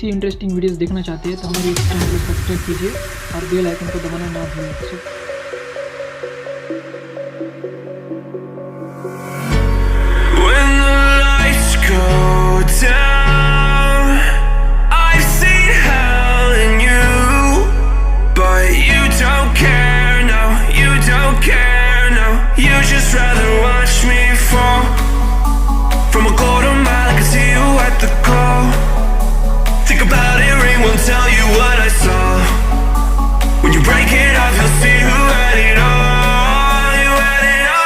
ऐसी interesting videos देखना चाहते हैं तो हमारे इस चैनल को सब्सक्राइब कीजिए और बेल आइकन को दबाना ना भूलें। When the lights go down, I've seen hell in you, but you don't care, no, you don't care, no. You just rather watch me fall from a quarter mile. I can see you at the call. Think about it, ring won't tell you what I saw. When you break it off, you'll see who had it all. You had it all.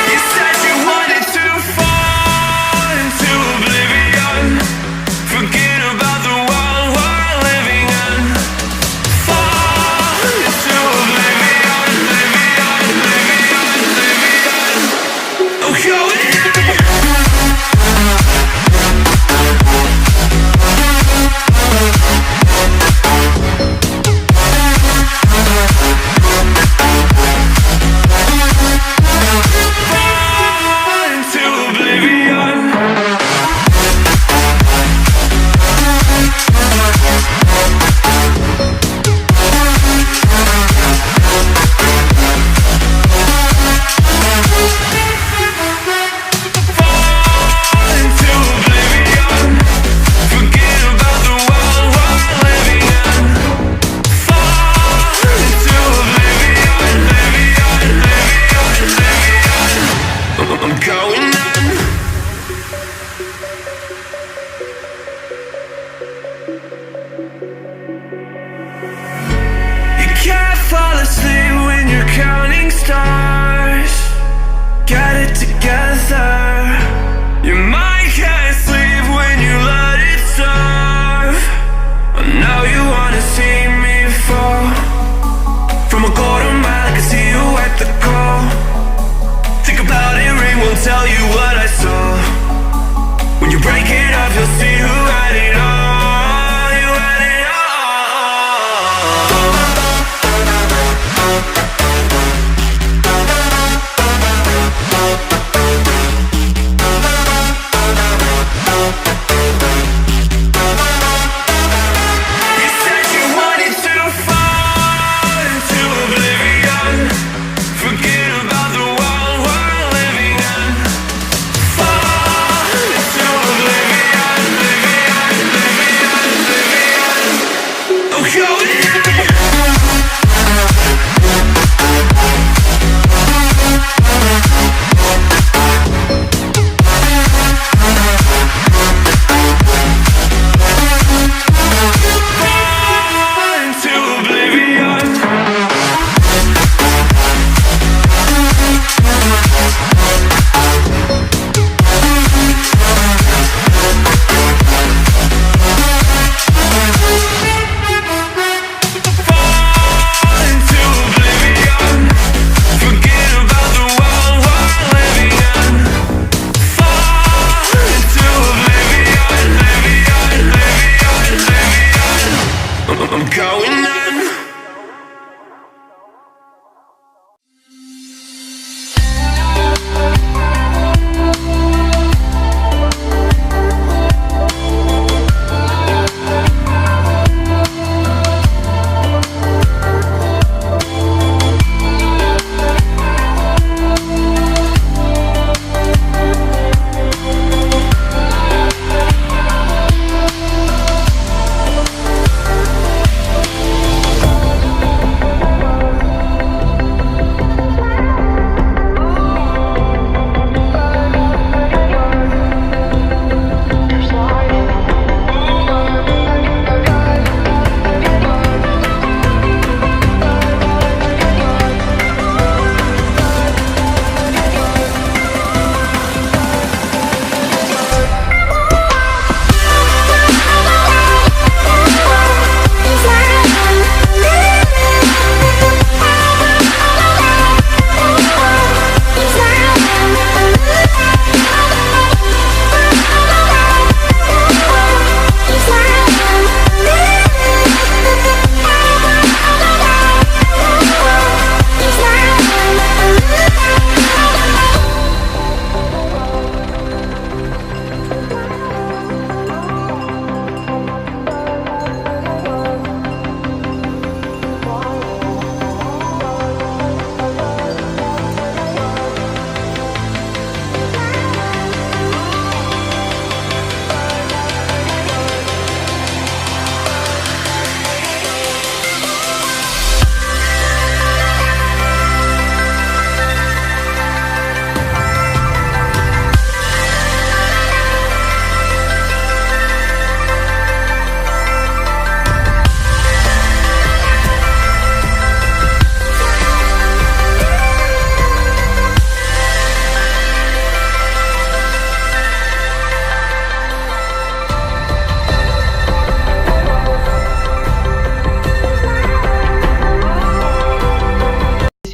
You said you wanted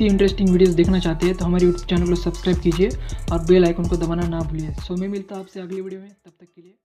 interesting videos देखना चाहते हैं तो हमारे YouTube channel को subscribe कीजिए और bell icon को दबाना ना भूलिए। सो मैं मिलता हूं आपसे अगली वीडियो में, तब तक के लिए।